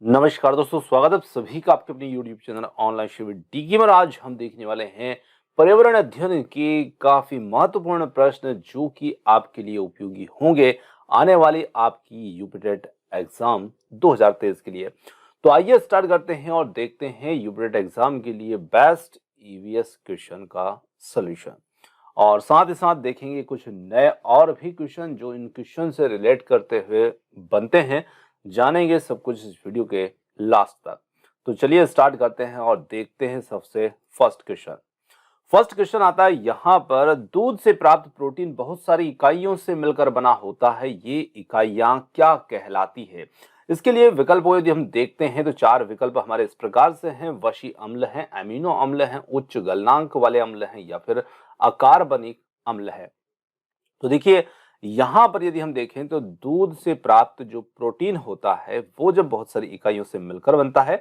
नमस्कार दोस्तों, स्वागत है आप सभी का आपके अपने YouTube चैनल ऑनलाइन शिविर डी में। आज हम देखने वाले हैं पर्यावरण अध्ययन के काफी महत्वपूर्ण प्रश्न जो कि आपके लिए उपयोगी होंगे आने वाली आपकी यूपीटेट एग्जाम 2023 के लिए। तो आइए स्टार्ट करते हैं और देखते हैं यूपीटेट एग्जाम के लिए बेस्ट ईवीएस क्वेश्चन का सोल्यूशन, और साथ ही साथ देखेंगे कुछ नए और भी क्वेश्चन जो इन क्वेश्चन से रिलेट करते हुए बनते हैं। जानेंगे सब कुछ इस वीडियो के लास्ट तक। तो चलिए स्टार्ट करते हैं और देखते हैं सबसे फर्स्ट क्वेश्चन। फर्स्ट क्वेश्चन आता है यहाँ पर, दूध से प्राप्त प्रोटीन बहुत सारी इकाइयों से मिलकर बना होता है, ये इकाइयां क्या कहलाती है? इसके लिए विकल्पों यदि हम देखते हैं तो चार विकल्प हमारे इस प्रकार से हैं। वशी अम्ल हैं, अमीनो अम्ल हैं, उच्च गलनांक वाले अम्ल हैं या फिर अकार्बनिक अम्ल है। तो देखिए यहां पर यदि हम देखें तो दूध से प्राप्त जो प्रोटीन होता है वो जब बहुत सारी इकाइयों से मिलकर बनता है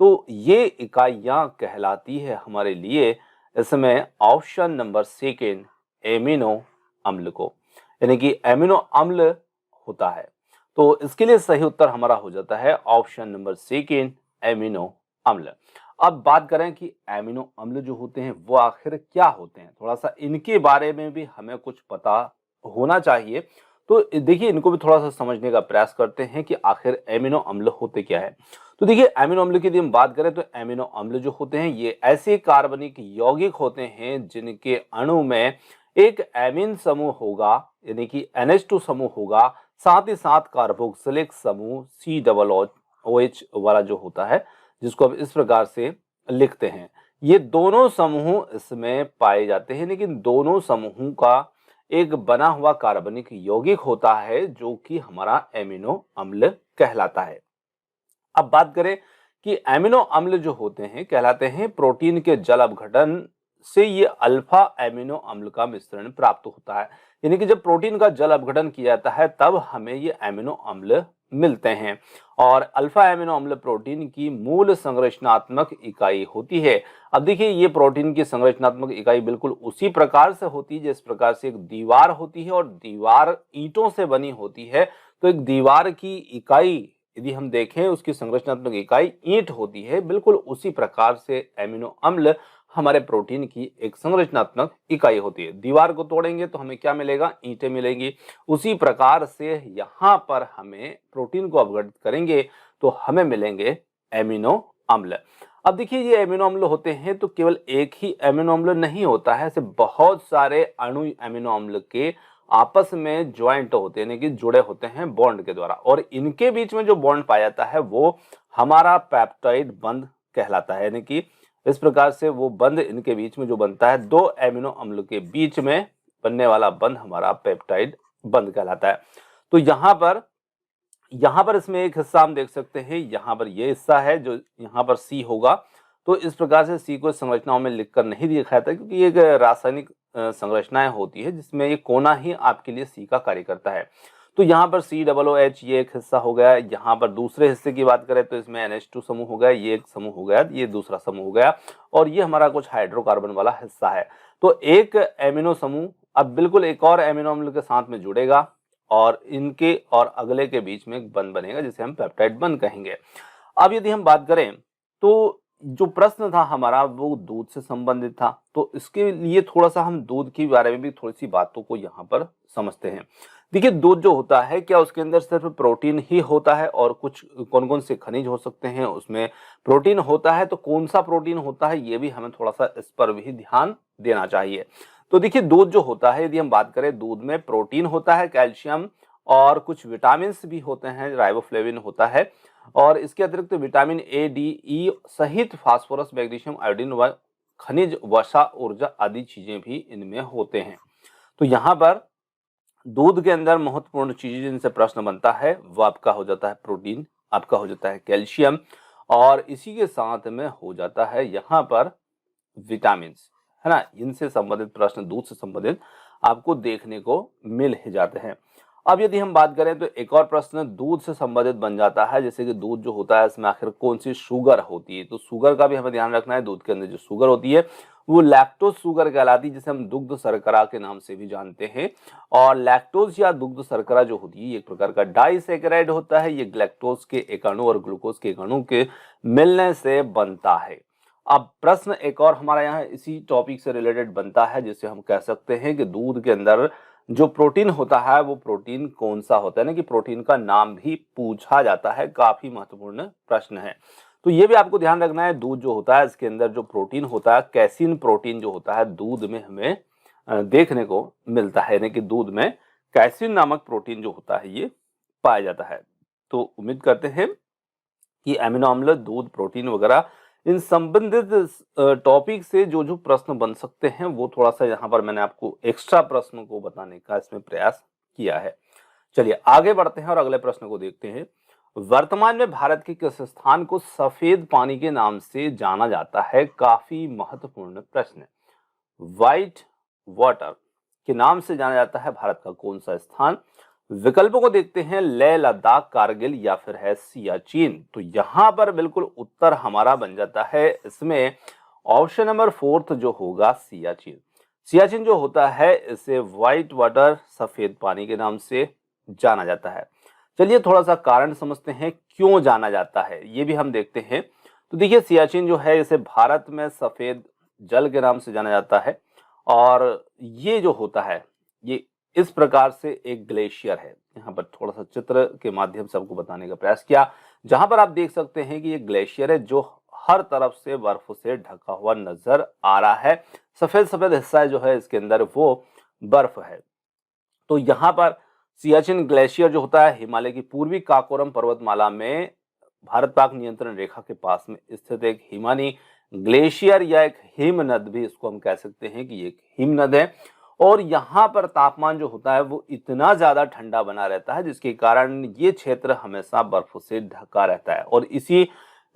तो ये इकाइयां कहलाती है हमारे लिए इसमें ऑप्शन नंबर सेकेंड एमिनो अम्ल को, यानी कि एमिनो अम्ल होता है। तो इसके लिए सही उत्तर हमारा हो जाता है ऑप्शन नंबर सेकेंड एमिनो अम्ल। अब बात करें कि एमिनो अम्ल जो होते हैं वो आखिर क्या होते हैं, थोड़ा सा इनके बारे में भी हमें कुछ पता होना चाहिए। तो देखिए इनको भी थोड़ा सा समझने का प्रयास करते हैं कि आखिर एमिनो अम्ल होते क्या है। तो देखिए एमिनो अम्ल की यदि हम बात करें तो एमिनो अम्ल जो होते हैं ये ऐसे कार्बनिक यौगिक होते हैं जिनके अणु में एक एमिन समूह होगा, यानी कि NH2 समूह होगा, साथ ही साथ कार्बोक्सिलिक समूह COOH वाला जो होता है, जिसको अब इस प्रकार से लिखते हैं। ये दोनों समूह इसमें पाए जाते हैं, लेकिन दोनों समूहों का एक बना हुआ कार्बनिक यौगिक होता है जो कि हमारा एमिनो अम्ल कहलाता है। अब बात करें कि एमिनो अम्ल जो होते हैं कहलाते हैं प्रोटीन के जल अपघटन से ये अल्फा एमिनो अम्ल का मिश्रण प्राप्त होता है, यानी कि जब प्रोटीन का जल अपघटन किया जाता है तब हमें ये एमिनो अम्ल मिलते हैं। और अल्फा एमिनो अम्ल प्रोटीन की मूल संरचनात्मक इकाई होती है। अब देखिए ये प्रोटीन की संरचनात्मक इकाई बिल्कुल उसी प्रकार से होती है जिस प्रकार से एक दीवार होती है और दीवार ईंटों से बनी होती है। तो एक दीवार की इकाई यदि हम देखें उसकी संरचनात्मक इकाई ईंट होती है, बिल्कुल उसी प्रकार से एमिनो अम्ल हमारे प्रोटीन की एक संरचनात्मक इकाई होती है। दीवार को तोड़ेंगे तो हमें क्या मिलेगा? ईंटें मिलेंगी। उसी प्रकार से यहाँ पर हमें प्रोटीन को अपघटित करेंगे तो हमें मिलेंगे एमिनो अम्ल। अब देखिए ये एमिनो अम्ल होते हैं तो केवल एक ही एमिनो अम्ल नहीं होता है, ऐसे बहुत सारे अणु एमिनो अम्ल के आपस में ज्वाइंट होते हैं, यानी कि जुड़े होते हैं बॉन्ड के द्वारा, और इनके बीच में जो बॉन्ड पाया जाता है वो हमारा पेप्टाइड बंध कहलाता है। यानी कि इस प्रकार से वो बंध इनके बीच में जो बनता है, दो एमिनो अम्ल के बीच में बनने वाला बंध हमारा पेप्टाइड बंध कहलाता है। तो यहाँ पर इसमें एक हिस्सा हम देख सकते हैं, यहाँ पर ये हिस्सा है जो यहाँ पर सी होगा। तो इस प्रकार से सी को संरचनाओं में लिखकर नहीं दिखाया था क्योंकि ये एक रासायनिक संरचनाएं होती है जिसमें ये कोना ही आपके लिए सी का कार्य करता है। तो यहाँ पर COOH ये एक हिस्सा हो गया। यहाँ पर दूसरे हिस्से की बात करें तो इसमें NH2 समूह हो गया, ये एक समूह हो गया, ये दूसरा समूह हो गया, और ये हमारा कुछ हाइड्रोकार्बन वाला हिस्सा है। तो एक एमिनो समूह अब बिल्कुल एक और एमिनो अम्ल के साथ में जुड़ेगा और इनके और अगले के बीच में एक बंध बनेगा जिसे हम पेप्टाइड बंध कहेंगे। अब यदि हम बात करें तो जो प्रश्न था हमारा वो दूध से संबंधित था, तो इसके लिए थोड़ा सा हम दूध के बारे में भी थोड़ी सी बातों को यहाँ पर समझते हैं। देखिए दूध जो होता है क्या उसके अंदर सिर्फ प्रोटीन ही होता है और कुछ कौन कौन से खनिज हो सकते हैं उसमें प्रोटीन होता है, तो कौन सा प्रोटीन होता है ये भी हमें थोड़ा सा इस पर भी ध्यान देना चाहिए। तो देखिए दूध जो होता है यदि हम बात करें, दूध में प्रोटीन होता है, कैल्शियम और कुछ विटामिन भी होते हैं, राइबोफ्लेविन होता है, और इसके अतिरिक्त विटामिन A, D, E सहित फास्फोरस, मैग्नीशियम, आयोडीन व खनिज, वसा, ऊर्जा आदि चीजें भी इनमें होते हैं। तो यहाँ पर दूध के अंदर महत्वपूर्ण चीजें जिनसे प्रश्न बनता है वो आपका हो जाता है प्रोटीन, आपका हो जाता है कैल्शियम, और इसी के साथ में हो जाता है यहाँ पर विटामिन, है ना। इनसे संबंधित प्रश्न दूध से संबंधित आपको देखने को मिल ही जाते हैं। अब यदि हम बात करें तो एक और प्रश्न दूध से संबंधित बन जाता है, जैसे कि दूध जो होता है इसमें आखिर कौन सी शुगर होती है, तो शुगर का भी हमें ध्यान रखना है। दूध के अंदर जो शुगर होती है वो लैक्टोज शुगर कहलाती है, जिसे हम दुग्ध शर्करा के नाम से भी जानते हैं। और लैक्टोज या दुग्ध शर्करा जो होती है ये एक प्रकार का डाइसैकेराइड होता है। ये ग्लैक्टोज के एक अणु और ग्लूकोज के एक अणु के मिलने से बनता है। अब प्रश्न एक और हमारा यहाँ इसी टॉपिक से रिलेटेड बनता है, जिसे हम कह सकते हैं कि दूध के अंदर जो प्रोटीन होता है वो प्रोटीन कौन सा होता है, ना कि प्रोटीन का नाम भी पूछा जाता है। काफी महत्वपूर्ण प्रश्न है। तो ये भी आपको ध्यान रखना है, दूध जो होता है इसके अंदर जो प्रोटीन होता है, कैसीन प्रोटीन जो होता है दूध में हमें देखने को मिलता है, यानी कि दूध में कैसीन नामक प्रोटीन जो होता है ये पाया जाता है। तो उम्मीद करते हैं कि अमीनो अम्ल, दूध, प्रोटीन वगैरह इन संबंधित टॉपिक से जो जो प्रश्न बन सकते हैं वो थोड़ा सा यहाँ पर मैंने आपको एक्स्ट्रा प्रश्नों को बताने का इसमें प्रयास किया है। चलिए आगे बढ़ते हैं और अगले प्रश्न को देखते हैं। वर्तमान में भारत के किस स्थान को सफेद पानी के नाम से जाना जाता है? काफी महत्वपूर्ण प्रश्न है। व्हाइट वाटर के नाम से जाना जाता है भारत का कौन सा स्थान? विकल्पों को देखते हैं, लेह, लद्दाख, कारगिल या फिर है सियाचिन। तो यहां पर बिल्कुल उत्तर हमारा बन जाता है इसमें ऑप्शन नंबर 4 जो होगा सियाचिन। सियाचिन जो होता है इसे व्हाइट वाटर, सफेद पानी के नाम से जाना जाता है। चलिए थोड़ा सा कारण समझते हैं क्यों जाना जाता है, ये भी हम देखते हैं। तो देखिए सियाचिन जो है इसे भारत में सफेद जल के नाम से जाना जाता है। और ये जो होता है ये इस प्रकार से एक ग्लेशियर है। यहाँ पर थोड़ा सा चित्र के माध्यम से आपको बताने का प्रयास किया, जहां पर आप देख सकते हैं कि ये ग्लेशियर है जो हर तरफ से बर्फ से ढका हुआ नजर आ रहा है। सफेद सफेद हिस्सा जो है इसके अंदर वो बर्फ है। तो यहाँ पर सियाचिन ग्लेशियर जो होता है हिमालय की पूर्वी काकोरम पर्वतमाला में भारत पाक नियंत्रण रेखा के पास में स्थित एक हिमानी ग्लेशियर या एक हिमनद भी इसको हम कह सकते हैं कि एक हिमनद है। और यहाँ पर तापमान जो होता है वो इतना ज्यादा ठंडा बना रहता है जिसके कारण ये क्षेत्र हमेशा बर्फ से ढका रहता है। और इसी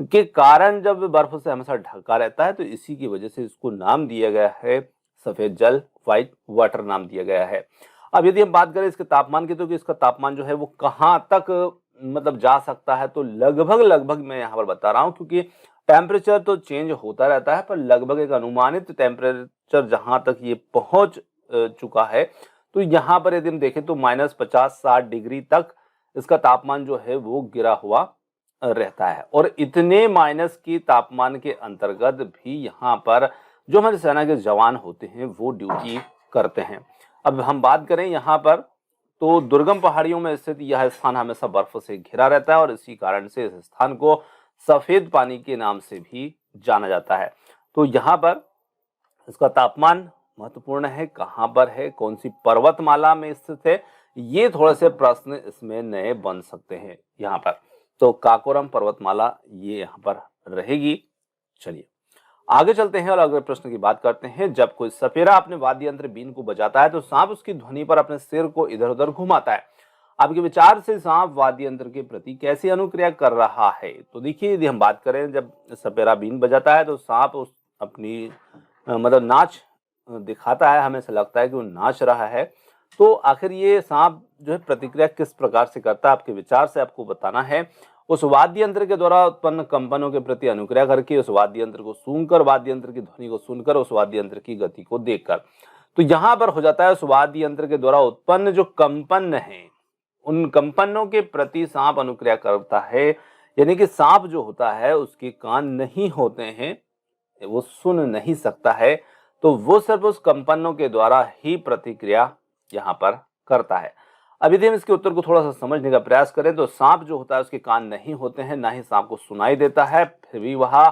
के कारण जब बर्फ से हमेशा ढका रहता है तो इसी की वजह से इसको नाम दिया गया है सफेद जल, व्हाइट वाटर नाम दिया गया है। अब यदि हम बात करें इसके तापमान की, तो कि इसका तापमान जो है वो कहाँ तक मतलब जा सकता है, तो लगभग लगभग मैं यहाँ पर बता रहा हूँ, क्योंकि टेम्परेचर तो चेंज होता रहता है पर लगभग एक अनुमानित टेम्परेचर जहां तक ये पहुंच चुका है, तो यहाँ पर यदि हम देखें तो -50-60 डिग्री तक इसका तापमान जो है वो गिरा हुआ रहता है। और इतने माइनस की तापमान के अंतर्गत भी यहाँ पर जो हमारे सेना के जवान होते हैं वो ड्यूटी करते हैं। अब हम बात करें यहाँ पर, तो दुर्गम पहाड़ियों में स्थित यह स्थान हमेशा बर्फ से घिरा रहता है और इसी कारण से इस स्थान को सफेद पानी के नाम से भी जाना जाता है। तो यहाँ पर इसका तापमान महत्वपूर्ण है, कहाँ पर है, कौन सी पर्वतमाला में स्थित है, ये थोड़े से प्रश्न इसमें नए बन सकते हैं यहाँ पर। तो काकोरम पर्वतमाला ये यहाँ पर रहेगी। चलिए आगे चलते हैं और अगले प्रश्न की बात करते हैं। जब कोई सपेरा अपने वाद्य यंत्र बीन को बजाता है तो सांप उसकी ध्वनि पर अपने सिर को इधर उधर घुमाता है। आपके विचार से सांप वाद्य यंत्र के प्रति कैसी अनुक्रिया कर रहा है? तो देखिए यदि हम बात करें, जब सपेरा बीन बजाता है तो सांप उस अपनी मतलब नाच दिखाता है, हमें ऐसा लगता है कि वो नाच रहा है। तो आखिर ये सांप जो है प्रतिक्रिया किस प्रकार से करता है, आपके विचार से आपको बताना है। उस वाद्य यंत्र के द्वारा उत्पन्न कंपनों के प्रति अनुक्रिया करके, उस वाद्य यंत्र को सूंघकर, वाद्य यंत्र की ध्वनि को सुनकर, उस वाद्य यंत्र की गति को देखकर। तो यहाँ पर हो जाता है उस वाद्य यंत्र के द्वारा उत्पन्न जो कंपन है उन कंपनों के प्रति सांप अनुक्रिया करता है। यानी कि सांप जो होता है उसके कान नहीं होते हैं, वो सुन नहीं सकता है, तो वो सिर्फ उस कंपनों के द्वारा ही प्रतिक्रिया यहाँ पर करता है। अब यदि हम इसके उत्तर को थोड़ा सा समझने का प्रयास करें, तो सांप जो होता है उसके कान नहीं होते हैं, ना ही सांप को सुनाई देता है, फिर भी वह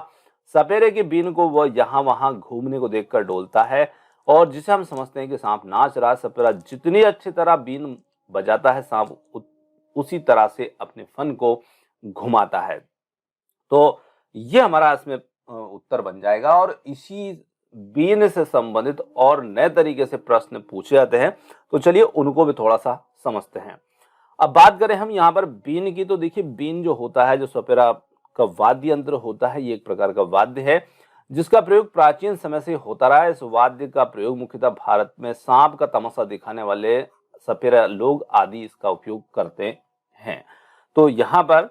सपेरे के बीन को वह यहाँ वहां घूमने को देखकर डोलता है। और जिसे हम समझते हैं कि सांप नाच रहा है, सपेरा जितनी अच्छी तरह बीन बजाता है सांप उसी तरह से अपने फन को घुमाता है। तो ये हमारा इसमें उत्तर बन जाएगा। और इसी बीन से संबंधित और नए तरीके से प्रश्न पूछे जाते हैं, तो चलिए उनको भी थोड़ा सा समझते हैं। अब बात करें हम यहाँ पर बीन की, तो देखिए बीन जो होता है, जो सपेरा का वाद्य यंत्र होता है, ये एक प्रकार का वाद्य है जिसका प्रयोग प्राचीन समय से होता रहा है। इस वाद्य का प्रयोग मुख्यतः भारत में सांप का तमाशा दिखाने वाले सपेरा लोग आदि इसका उपयोग करते हैं। तो यहाँ पर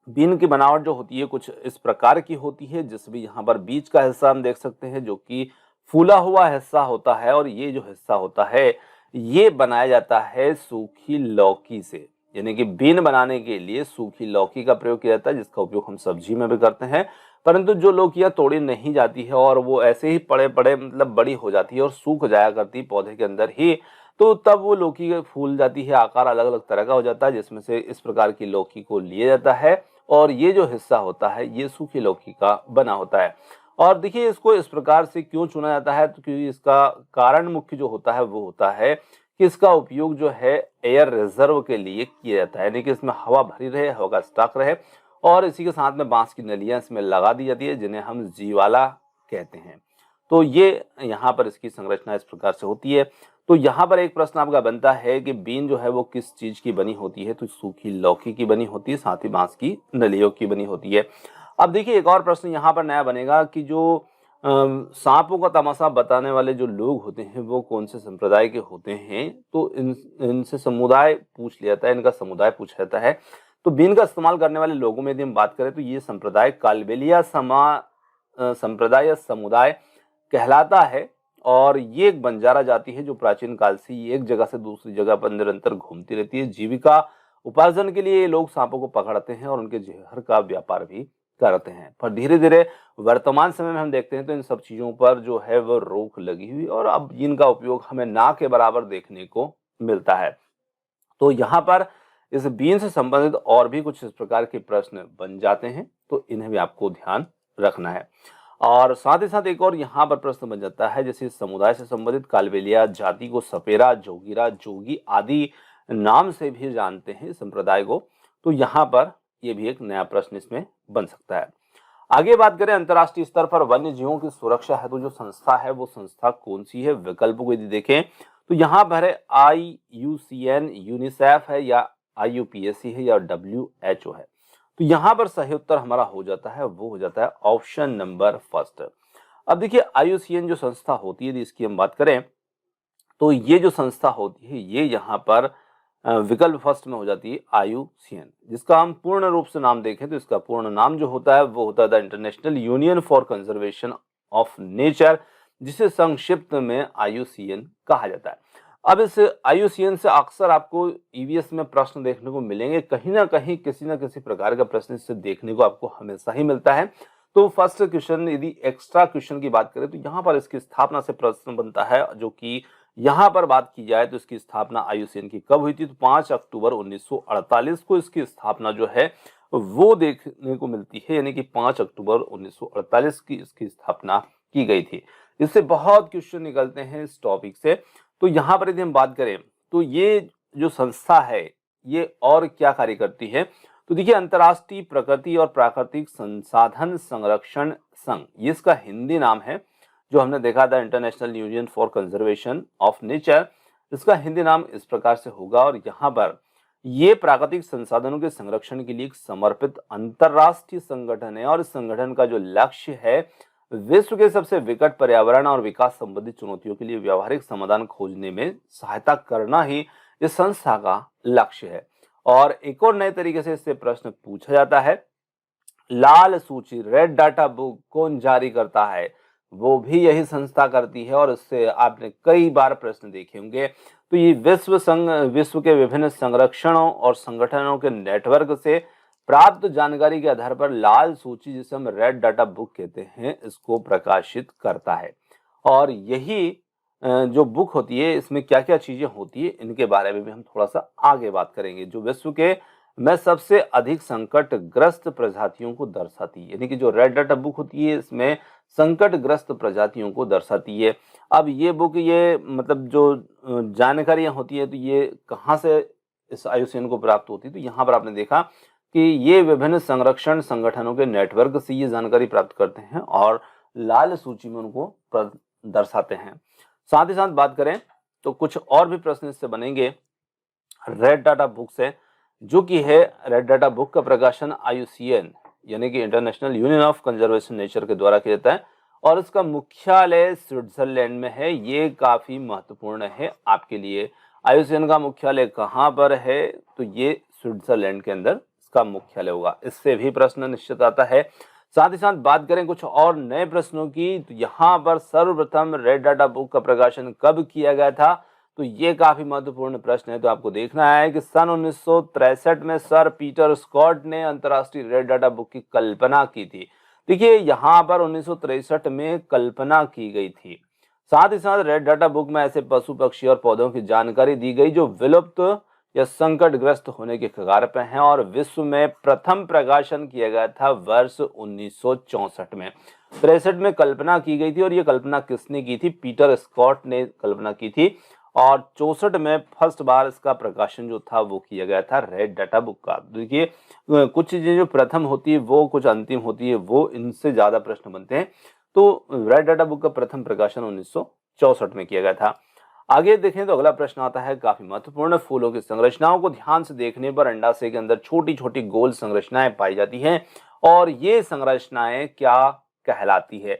बीन की बनावट जो होती है कुछ इस प्रकार की होती है, जिसमें यहाँ पर बीच का हिस्सा हम देख सकते हैं जो कि फूला हुआ हिस्सा होता है, और ये जो हिस्सा होता है ये बनाया जाता है सूखी लौकी से। यानी कि बीन बनाने के लिए सूखी लौकी का प्रयोग किया जाता है, जिसका उपयोग हम सब्जी में भी करते हैं। परंतु जो लौकियां तोड़ी नहीं जाती है और वो ऐसे ही पड़े पड़े मतलब बड़ी हो जाती है और सूख जाया करती है पौधे के अंदर ही, तो तब वो लौकी फूल जाती है, आकार अलग अलग तरह का हो जाता है, जिसमें से इस प्रकार की लौकी को लिया जाता है। और ये जो हिस्सा होता है ये सूखी लौकी का बना होता है। और देखिए इसको इस प्रकार से क्यों चुना जाता है, तो क्योंकि इसका कारण मुख्य जो होता है वो होता है कि इसका उपयोग जो है एयर रिजर्व के लिए किया जाता है, यानी कि इसमें हवा भरी रहे, हवा का स्टॉक रहे। और इसी के साथ में बांस की नलियां इसमें लगा दी जाती है, जिन्हें हम जीवाला कहते हैं। तो ये यहाँ पर इसकी संरचना इस प्रकार से होती है। तो यहाँ पर एक प्रश्न आपका बनता है कि बीन जो है वो किस चीज की बनी होती है, तो सूखी लौकी की बनी होती है, साथ ही बांस की नलियों की बनी होती है। अब देखिए एक और प्रश्न यहाँ पर नया बनेगा कि जो सांपों का तमाशा बताने वाले जो लोग होते हैं वो कौन से संप्रदाय के होते हैं, तो इनसे समुदाय पूछ लिया जाता है, इनका समुदाय पूछा जाता है। तो बीन का इस्तेमाल करने वाले लोगों में यदि हम बात करें तो ये संप्रदाय कालबेलिया संप्रदाय या समुदाय कहलाता है। और ये एक बंजारा जाति है जो प्राचीन काल से ही एक जगह से दूसरी जगह पर निरंतर घूमती रहती है। जीविका उपार्जन के लिए ये लोग सांपों को पकड़ते हैं और उनके जहर का व्यापार भी करते हैं। पर धीरे धीरे वर्तमान समय में हम देखते हैं तो इन सब चीजों पर जो है वो रोक लगी हुई, और अब इनका उपयोग हमें ना के बराबर देखने को मिलता है। तो यहाँ पर इस बीन से संबंधित और भी कुछ इस प्रकार के प्रश्न बन जाते हैं, तो इन्हें भी आपको ध्यान रखना है। और साथ ही साथ एक और यहाँ पर प्रश्न बन जाता है, जैसे इस समुदाय से संबंधित कालबेलिया जाति को सपेरा, जोगीरा, जोगी आदि नाम से भी जानते हैं इस संप्रदाय को। तो यहाँ पर ये भी एक नया प्रश्न इसमें बन सकता है। आगे बात करें अंतर्राष्ट्रीय स्तर पर वन्य जीवों की सुरक्षा हेतु जो संस्था है वो संस्था कौन सी है। विकल्पों को यदि देखें तो यहाँ पर है IUCN, यूनिसेफ है, या IUPAC है, या WHO है। तो यहाँ पर सही उत्तर हमारा हो जाता है, वो हो जाता है ऑप्शन नंबर फर्स्ट। अब देखिए IUCN जो संस्था होती है यदि इसकी हम बात करें तो ये जो संस्था होती है ये यहाँ पर विकल्प फर्स्ट में हो जाती है IUCN, जिसका हम पूर्ण रूप से नाम देखें तो इसका पूर्ण नाम जो होता है वो होता है the international union for conservation of nature, जिसे संक्षिप्त में IUCN कहा जाता है। अब इस IUCN से अक्सर आपको EVS में प्रश्न देखने को मिलेंगे, कहीं ना कहीं किसी न किसी प्रकार का प्रश्न इससे देखने को आपको हमेशा ही मिलता है। तो फर्स्ट क्वेश्चन यदि एक्स्ट्रा क्वेश्चन की बात करें तो यहाँ पर इसकी स्थापना से प्रश्न बनता है, जो कि यहाँ पर बात की जाए तो इसकी स्थापना IUCN की कब हुई थी, तो 5 अक्टूबर 1948 को इसकी स्थापना जो है वो देखने को मिलती है, यानी कि 5 अक्टूबर 1948 की इसकी स्थापना की गई थी। इससे बहुत क्वेश्चन निकलते हैं इस टॉपिक से। तो यहाँ पर यदि हम बात करें तो ये जो संस्था है ये और क्या कार्य करती है, तो देखिए अंतर्राष्ट्रीय प्रकृति और प्राकृतिक संसाधन संरक्षण संघ, ये इसका हिंदी नाम है, जो हमने देखा था international union for conservation of nature, इसका हिंदी नाम इस प्रकार से होगा। और यहाँ पर ये प्राकृतिक संसाधनों के संरक्षण के लिए एक समर्पित अंतरराष्ट्रीय संगठन है, और इस संगठन का जो लक्ष्य है विश्व के सबसे विकट पर्यावरण और विकास संबंधी चुनौतियों के लिए व्यावहारिक समाधान खोजने में सहायता करना ही इस संस्था का लक्ष्य है। और एक और नए तरीके से इससे प्रश्न पूछा जाता है, लाल सूची रेड डाटा बुक कौन जारी करता है, वो भी यही संस्था करती है, और इससे आपने कई बार प्रश्न देखे होंगे। तो ये विश्व के विभिन्न संरक्षणों और संगठनों के नेटवर्क से प्राप्त जानकारी के आधार पर लाल सूची, जिसे हम रेड डाटा बुक कहते हैं, इसको प्रकाशित करता है। और यही जो बुक होती है इसमें क्या क्या चीजें होती है इनके बारे में भी हम थोड़ा सा आगे बात करेंगे, जो विश्व के में सबसे अधिक संकटग्रस्त प्रजातियों को दर्शाती है। यानी कि जो रेड डाटा बुक होती है इसमें संकटग्रस्त प्रजातियों को दर्शाती है। अब ये बुक ये मतलब जो जानकारियां होती है तो ये कहाँ से इस IUCN को प्राप्त होती है, तो यहाँ पर आपने देखा कि ये विभिन्न संरक्षण संगठनों के नेटवर्क से ये जानकारी प्राप्त करते हैं और लाल सूची में उनको दर्शाते हैं। साथ ही साथ बात करें तो कुछ और भी प्रश्न इससे बनेंगे रेड डाटा बुक से, जो कि है रेड डाटा बुक का प्रकाशन IUCN यानी कि international union of conservation nature के द्वारा किया जाता है, और इसका मुख्यालय स्विट्जरलैंड में है। ये काफी महत्वपूर्ण है आपके लिए। IUCN का मुख्यालय कहाँ पर है, तो ये स्विट्जरलैंड के अंदर इसका मुख्यालय होगा। इससे भी प्रश्न निश्चित आता है। साथ ही साथ बात करें कुछ और नए प्रश्नों की, तो यहाँ पर सर्वप्रथम रेड डाटा बुक का प्रकाशन कब किया गया था, तो ये काफी महत्वपूर्ण प्रश्न है। तो आपको देखना है कि सन 1963 में सर पीटर स्कॉट ने अंतर्राष्ट्रीय रेड डाटा बुक की कल्पना की थी। देखिए यहाँ पर 1963 में कल्पना की गई थी। साथ ही साथ रेड डाटा बुक में ऐसे पशु पक्षी और पौधों की जानकारी दी गई जो विलुप्त या संकटग्रस्त होने के कगार पर हैं, और विश्व में प्रथम प्रकाशन किया गया था वर्ष 1964 में। 63 में कल्पना की गई थी, और ये कल्पना किसने की थी? पीटर स्कॉट ने कल्पना की थी। और 64 में फर्स्ट बार इसका प्रकाशन जो था वो किया गया था रेड डाटा बुक का। देखिए कुछ चीजें जो प्रथम होती है वो कुछ अंतिम होती है, वो इनसे ज्यादा प्रश्न बनते हैं। तो रेड डाटा बुक का प्रथम प्रकाशन 1964 में किया गया था। आगे देखें तो अगला प्रश्न आता है काफी महत्वपूर्ण। फूलों की संरचनाओं को ध्यान से देखने पर अंडाशय के अंदर छोटी छोटी गोल संरचनाएं पाई जाती हैं, और ये संरचनाएं क्या कहलाती है?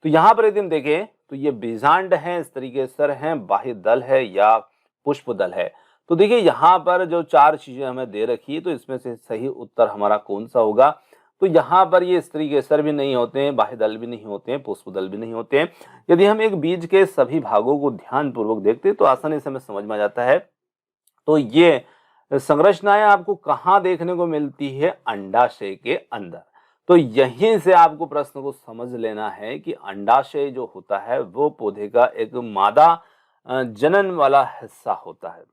तो यहाँ पर यदि हम देखें तो ये बीजांड है, इस तरीके सर हैं, बाह्य दल है या पुष्प दल है। तो देखिए यहाँ पर जो चार चीजें हमें दे रखी है, तो इसमें से सही उत्तर हमारा कौन सा होगा? तो यहाँ पर ये स्त्री के सर भी नहीं होते हैं, बाह्य दल भी नहीं होते हैं, पुष्प दल भी नहीं होते हैं। यदि हम एक बीज के सभी भागों को ध्यान पूर्वक देखते हैं तो आसानी से हमें समझ में आ जाता है। तो ये संरचनाएं आपको कहाँ देखने को मिलती है? अंडाशय के अंदर। तो यहीं से आपको प्रश्न को समझ लेना है कि अंडाशय जो होता है वो पौधे का एक मादा जनन वाला हिस्सा होता है,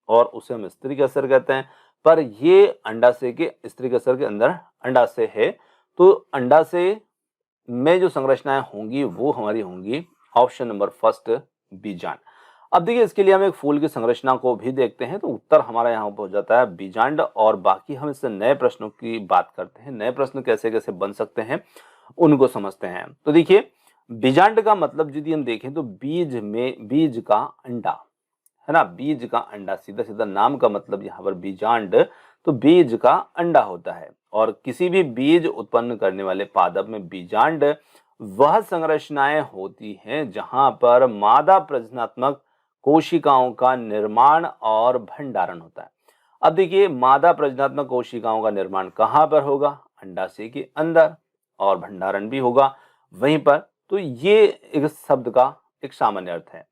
और उसे हम स्त्री केसर कहते हैं। पर ये अंडाशय के स्त्री केसर के अंदर अंडाशय है। तो अंडाशय में जो संरचनाएं होंगी वो हमारी होंगी ऑप्शन नंबर फर्स्ट, बीजांड। अब देखिए इसके लिए हम एक फूल की संरचना को भी देखते हैं, तो उत्तर हमारा यहाँ पर हो जाता है बीजांड। और बाकी हम इससे नए प्रश्नों की बात करते हैं। नए प्रश्न कैसे कैसे बन सकते हैं उनको समझते हैं। तो देखिए बीजांड का मतलब यदि हम देखें तो बीज का अंडा है ना, बीज का अंडा, सीधा सीधा नाम का मतलब यहाँ पर बीजांड, तो बीज का अंडा होता है। और किसी भी बीज उत्पन्न करने वाले पादप में बीजांड वह संरचनाएं होती हैं जहां पर मादा प्रजननात्मक कोशिकाओं का निर्माण और भंडारण होता है। अब देखिए मादा प्रजननात्मक कोशिकाओं का निर्माण कहाँ पर होगा? अंडाशय के अंदर, और भंडारण भी होगा वहीं पर। तो ये एक शब्द का एक सामान्य अर्थ है।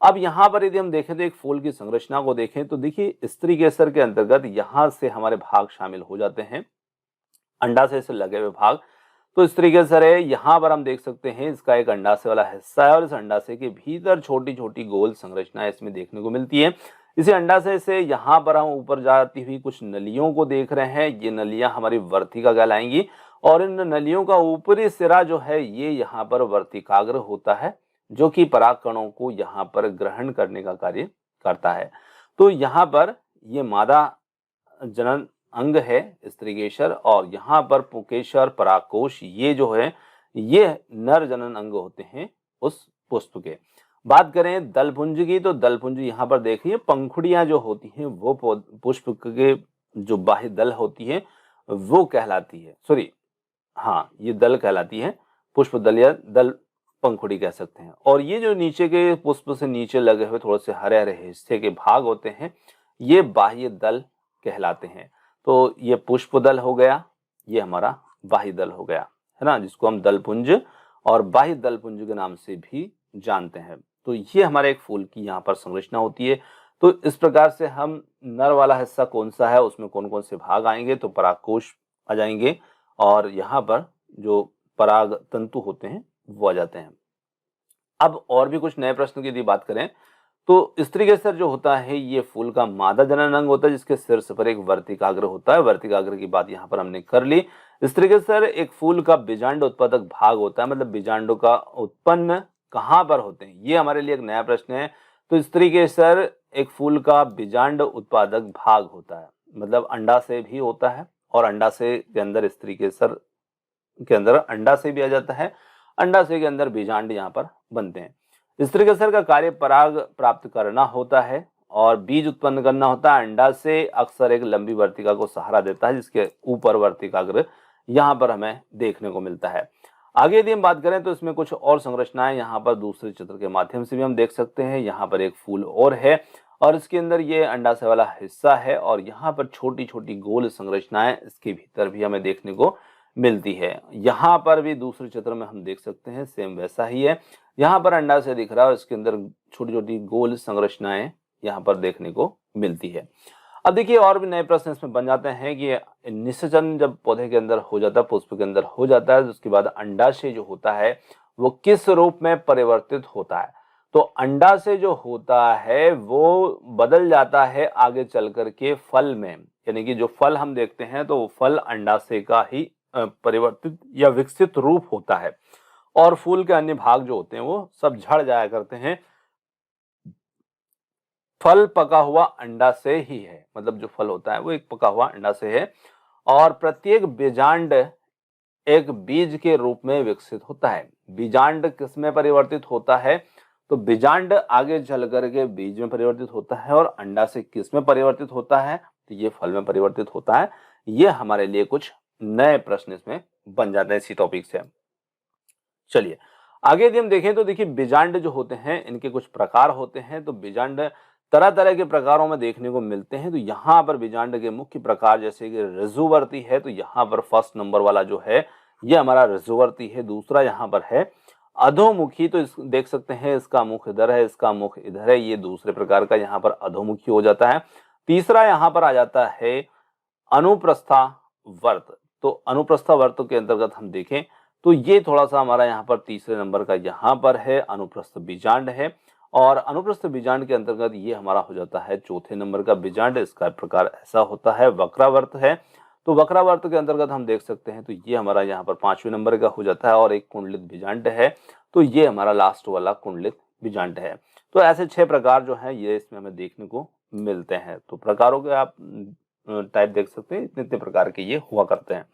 अब यहाँ पर यदि हम देखें तो एक फूल की संरचना को देखें तो देखिए स्त्री केसर के अंतर्गत यहाँ से हमारे भाग शामिल हो जाते हैं, अंडाशय से लगे हुए भाग। तो इस तरीके से है, यहाँ पर हम देख सकते हैं इसका एक अंडाशय वाला हिस्सा है, और इस अंडाशय के भीतर छोटी छोटी गोल संरचनाएं इसमें देखने को मिलती है। इसी अंडाशय से यहाँ पर हम ऊपर जाती हुई कुछ नलियों को देख रहे हैं। ये नलियां हमारी वर्तिका कहलाएंगी, और इन नलियों का ऊपरी सिरा जो है ये यहाँ पर वर्तिकाग्र होता है, जो कि परागकणों को यहाँ पर ग्रहण करने का कार्य करता है। तो यहाँ पर ये मादा जनन अंग है स्त्रीकेसर, और यहाँ पर पुंकेसर परागकोश ये जो है ये नर जनन अंग होते हैं उस पुष्प के। बात करें दलपुंज की, तो दलपुंज यहाँ पर देखिए पंखुड़ियां जो होती हैं वो पुष्प के जो बाह्य दल होती है वो कहलाती है, सॉरी हाँ ये दल कहलाती है, पुष्प दल या दल पंखुड़ी कह सकते हैं। और ये जो नीचे के पुष्प से नीचे लगे हुए थोड़े से हरे हरे हिस्से के भाग होते हैं ये बाह्य दल कहलाते हैं। तो ये पुष्प दल हो गया, ये हमारा बाह्य दल हो गया, है ना, जिसको हम दलपुंज और बाह्य दलपुंज के नाम से भी जानते हैं। तो ये हमारे एक फूल की यहाँ पर संरचना होती है। तो इस प्रकार से हम नर वाला हिस्सा कौन सा है, उसमें कौन कौन से भाग आएंगे, तो परागकोश आ जाएंगे, और यहाँ पर जो पराग तंतु होते हैं वो आ जाते हैं। अब और भी कुछ नए प्रश्न की यदि बात करें तो स्त्रीकेसर जो होता है ये फूल का मादा जनन अंग होता है, जिसके शीर्ष पर एक वर्तिकाग्र होता है। वर्तिकाग्र की बात यहाँ पर हमने कर ली। स्त्रीकेसर एक फूल का बीजांड उत्पादक भाग होता है, मतलब बीजांडों का उत्पन्न कहाँ पर होते हैं, ये हमारे लिए एक नया प्रश्न है। तो स्त्रीकेसर एक फूल का बीजांड उत्पादक भाग होता है, मतलब अंडाशय भी होता है, और अंडाशय के अंदर स्त्रीकेसर के अंदर अंडाशय भी आ जाता है, अंडाशय के अंदर बीजांड यहाँ पर बनते हैं। स्त्रीकेसर का कार्य पराग प्राप्त करना होता है और बीज उत्पन्न करना होता है। अंडा से अक्सर एक लंबी वर्तिका को सहारा देता है, जिसके ऊपर वर्तिकाग्र यहाँ पर हमें देखने को मिलता है। आगे यदि हम बात करें तो इसमें कुछ और संरचनाएं यहाँ पर दूसरे चित्र के माध्यम से भी हम देख सकते हैं। यहाँ पर एक फूल और है, और इसके अंदर ये अंडाशय वाला हिस्सा है और यहाँ पर छोटी छोटी गोल संरचनाएं इसके भीतर भी हमें देखने को मिलती है। यहाँ पर भी दूसरे चित्र में हम देख सकते हैं सेम वैसा ही है। यहाँ पर अंडाशय दिख रहा है और इसके अंदर छोटी छोटी गोल संरचनाएं यहाँ पर देखने को मिलती है। अब देखिए और भी नए प्रश्न इसमें बन जाते हैं कि निषेचन जब पौधे के अंदर हो जाता है, पुष्प के अंदर हो जाता है, तो उसके बाद अंडाशय जो होता है वो किस रूप में परिवर्तित होता है। तो अंडाशय जो होता है वो बदल जाता है आगे चल करके फल में, यानी कि जो फल हम देखते हैं तो वो फल अंडाशय का ही परिवर्तित या विकसित रूप होता है और फूल के अन्य भाग जो होते हैं वो सब झड़ जाया करते हैं। फल पका हुआ अंडा से ही है, मतलब जो फल होता है वो एक पका हुआ अंडा से है और प्रत्येक बीजांड एक बीज के रूप में विकसित होता है। बीजांड किसमें परिवर्तित होता है, तो बीजांड आगे चल करके बीज में परिवर्तित होता है और अंडा से किस में परिवर्तित होता है, तो ये फल में परिवर्तित होता है। ये हमारे लिए कुछ नए प्रश्न इसमें बन जाते हैं इसी टॉपिक से। चलिए आगे यदि हम देखें तो देखिए बीजांड जो होते हैं इनके कुछ प्रकार होते हैं। तो बीजांड तरह तरह के प्रकारों में देखने को मिलते हैं। तो यहाँ पर बीजांड के मुख्य प्रकार जैसे कि ऋजुवर्ती है, तो यहाँ पर फर्स्ट नंबर वाला जो है ये हमारा ऋजुवर्ती है। दूसरा यहाँ पर है अधोमुखी, तो इस देख सकते हैं इसका मुख इधर है, इसका मुख इधर है, ये दूसरे प्रकार का यहाँ पर अधोमुखी हो जाता है। तीसरा यहाँ पर आ जाता है अनुप्रस्था वर्त। तो अनुप्रस्था वर्त के अंतर्गत हम देखें तो ये थोड़ा सा हमारा यहाँ पर तीसरे नंबर का यहाँ पर है अनुप्रस्थ बीजांड है और अनुप्रस्थ बीजांड के अंतर्गत ये हमारा हो जाता है चौथे नंबर का बीजांड। इसका प्रकार ऐसा होता है वक्रावर्त है। तो वक्रावर्त के अंतर्गत हम देख सकते हैं तो ये हमारा यहाँ पर पांचवें नंबर का हो जाता है और एक कुंडलित बीजांड है, तो ये हमारा लास्ट वाला कुंडलित बीजांड है। तो ऐसे 6 प्रकार जो है ये इसमें हमें देखने को मिलते हैं। तो प्रकारों के आप टाइप देख सकते हैं, इतने इतने प्रकार के ये हुआ करते हैं।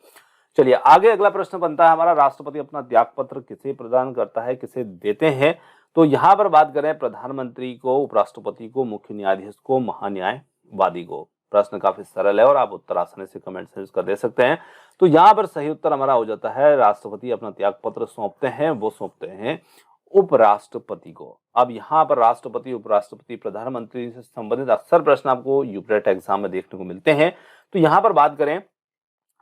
चलिए आगे अगला प्रश्न बनता है हमारा, राष्ट्रपति अपना त्याग पत्र किसे प्रदान करता है, किसे देते हैं। तो यहाँ पर बात करें प्रधानमंत्री को, उपराष्ट्रपति को, मुख्य न्यायाधीश को, महान्यायवादी को। प्रश्न काफी सरल है और आप उत्तर आसानी से कमेंट से इसका दे सकते हैं। तो यहाँ पर सही उत्तर हमारा हो जाता है राष्ट्रपति अपना त्याग पत्र सौंपते हैं, वो सौंपते हैं उपराष्ट्रपति को। अब यहाँ पर राष्ट्रपति, उपराष्ट्रपति, प्रधानमंत्री से संबंधित अक्सर प्रश्न आपको यूपीटेट एग्जाम में देखने को मिलते हैं। तो यहाँ पर बात करें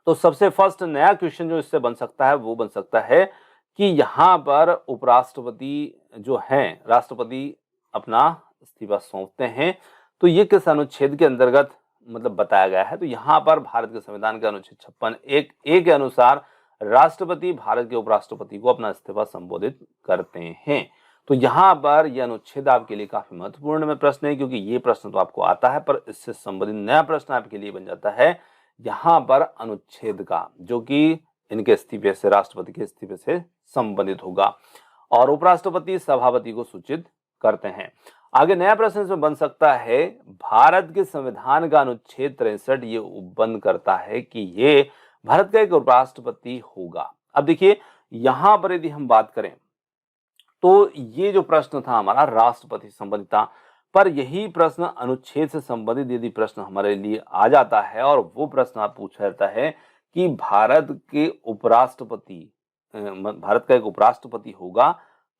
तो सबसे फर्स्ट नया क्वेश्चन जो इससे बन सकता है वो बन सकता है कि यहाँ पर उपराष्ट्रपति जो हैं, राष्ट्रपति अपना इस्तीफा सौंपते हैं, तो ये किस अनुच्छेद के अंतर्गत मतलब बताया गया है। तो यहाँ पर भारत के संविधान के अनुच्छेद 56(1)(a) के अनुसार राष्ट्रपति भारत के उपराष्ट्रपति को अपना इस्तीफा संबोधित करते हैं। तो यहाँ पर यह अनुच्छेद आपके लिए काफी महत्वपूर्ण में प्रश्न है, क्योंकि ये प्रश्न तो आपको आता है पर इससे संबंधित नया प्रश्न आपके लिए बन जाता है यहाँ पर अनुच्छेद का, जो कि इनके इस्तीफे से, राष्ट्रपति के इस्तीफे से संबंधित होगा और उपराष्ट्रपति सभापति को सूचित करते हैं। आगे नया प्रश्न इसमें बन सकता है, भारत के संविधान का अनुच्छेद 63 ये उपबंध करता है कि ये भारत का एक उपराष्ट्रपति होगा। अब देखिए यहाँ पर यदि हम बात करें तो ये जो प्रश्न था हमारा राष्ट्रपति संबंधित था, पर यही प्रश्न अनुच्छेद से संबंधित यदि प्रश्न हमारे लिए आ जाता है और वो प्रश्न आप पूछा जाता है कि भारत के उपराष्ट्रपति, भारत का एक उपराष्ट्रपति होगा,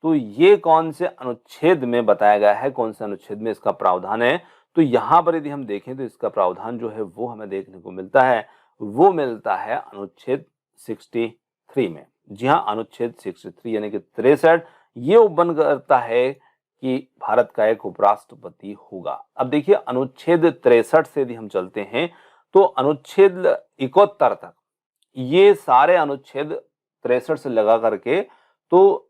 तो ये कौन से अनुच्छेद में बताया गया है, कौन से अनुच्छेद में इसका प्रावधान है। तो यहाँ पर यदि हम देखें तो इसका प्रावधान जो है वो हमें देखने को मिलता है, वो मिलता है अनुच्छेद 63 में। जी हाँ, अनुच्छेद 63 यानी कि 63 ये उपबंध करता है कि भारत का एक उपराष्ट्रपति होगा। अब देखिए अनुच्छेद 63 से यदि हम चलते हैं तो अनुच्छेद 71 तक, ये सारे अनुच्छेद 63 से लगा करके तो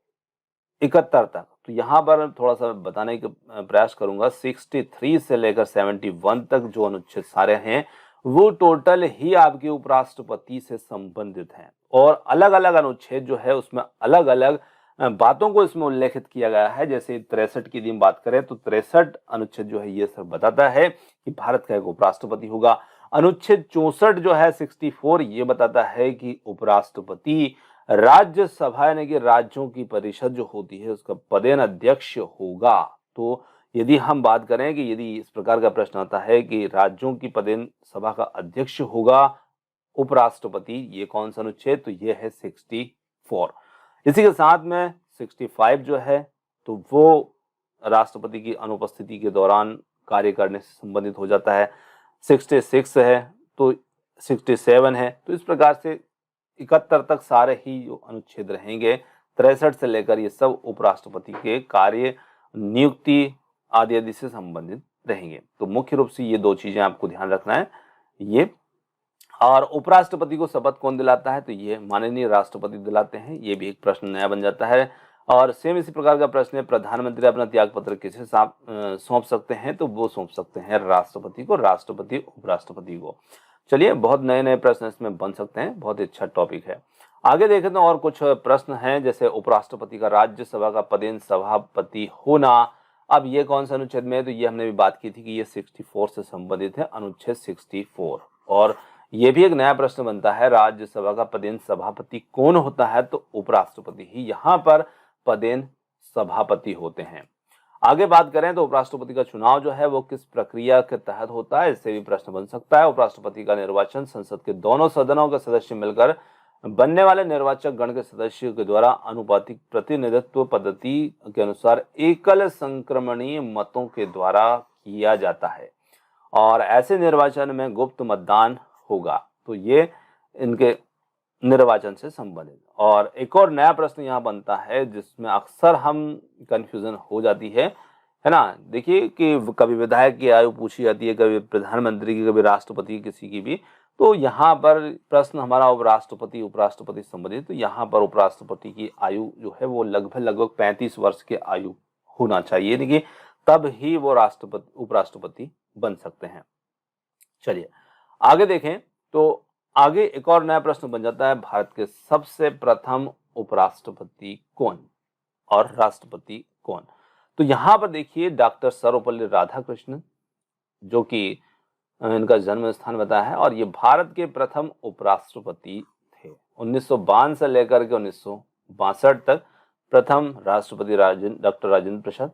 71 तक, तो यहाँ पर थोड़ा सा बताने का प्रयास करूंगा। 63 से लेकर 71 तक जो अनुच्छेद सारे हैं वो टोटल ही आपके उपराष्ट्रपति से संबंधित हैं और अलग अलग अनुच्छेद जो है उसमें अलग अलग बातों को इसमें उल्लेखित किया गया है। जैसे 63 की यदि बात करें तो 63 अनुच्छेद जो है ये सब बताता है कि भारत का एक उपराष्ट्रपति होगा। अनुच्छेद 64 जो है 64 ये बताता है कि उपराष्ट्रपति राज्यसभा यानी कि राज्यों की परिषद जो होती है उसका पदेन अध्यक्ष होगा। तो यदि हम बात करें कि यदि इस प्रकार का प्रश्न आता है कि राज्यों की पदेन सभा का अध्यक्ष होगा उपराष्ट्रपति, ये कौन सा अनुच्छेद, तो ये है 64। इसी के साथ में 65 जो है तो वो राष्ट्रपति की अनुपस्थिति के दौरान कार्य करने से संबंधित हो जाता है, 66 है तो 67 है, तो इस प्रकार से 71 तक सारे ही जो अनुच्छेद रहेंगे, 63 से लेकर ये सब उपराष्ट्रपति के कार्य, नियुक्ति आदि आदि से संबंधित रहेंगे। तो मुख्य रूप से ये दो चीजें आपको ध्यान रखना है ये। और उपराष्ट्रपति को शपथ कौन दिलाता है, तो ये माननीय राष्ट्रपति दिलाते हैं। ये भी एक प्रश्न नया बन जाता है। और सेम इसी प्रकार का प्रश्न है, प्रधानमंत्री अपना त्याग पत्र किसे सौंप सकते हैं, तो वो सौंप सकते हैं राष्ट्रपति को, राष्ट्रपति उपराष्ट्रपति को। चलिए, बहुत नए नए प्रश्न इसमें बन सकते हैं, बहुत ही अच्छा टॉपिक है। आगे देखें तो और कुछ प्रश्न हैं, जैसे उपराष्ट्रपति का राज्यसभा का पदेन सभापति होना। अब ये कौन सा अनुच्छेद में है, तो ये हमने भी बात की थी कि ये 64 से संबंधित है, अनुच्छेद 64। और ये भी एक नया प्रश्न बनता है, राज्यसभा का पदेन सभापति कौन होता है, तो उपराष्ट्रपति ही यहाँ पर पदेन सभापति होते हैं। आगे बात करें तो उपराष्ट्रपति का चुनाव जो है वो किस प्रक्रिया के तहत होता है, इससे भी प्रश्न बन सकता है। उपराष्ट्रपति का निर्वाचन संसद के दोनों सदनों के सदस्य मिलकर बनने वाले निर्वाचक गण के सदस्यों के द्वारा अनुपातिक प्रतिनिधित्व पद्धति के अनुसार एकल संक्रमणीय मतों के द्वारा किया जाता है, और ऐसे निर्वाचन में गुप्त मतदान होगा। तो ये इनके निर्वाचन से संबंधित। और एक और नया प्रश्न यहाँ बनता है जिसमें अक्सर हम कंफ्यूजन हो जाती है ना। देखिए कि कभी विधायक की आयु पूछी जाती है, कभी प्रधानमंत्री की, कभी राष्ट्रपति की, किसी की भी। तो यहाँ पर प्रश्न हमारा उपराष्ट्रपति उपराष्ट्रपति संबंधित, तो यहाँ पर उपराष्ट्रपति की आयु जो है वो लगभग 35 वर्ष की आयु होना चाहिए, देखिए तब ही वो राष्ट्रपति उपराष्ट्रपति बन सकते हैं। चलिए आगे देखें तो आगे एक और नया प्रश्न बन जाता है, भारत के सबसे प्रथम उपराष्ट्रपति कौन और राष्ट्रपति कौन। तो यहाँ पर देखिए डॉक्टर सर्वपल्ली राधाकृष्णन, जो कि इनका जन्म स्थान बताया है, और ये भारत के प्रथम उपराष्ट्रपति थे। 1952 से लेकर के 1962 तक प्रथम राष्ट्रपति डॉक्टर राजेंद्र प्रसाद,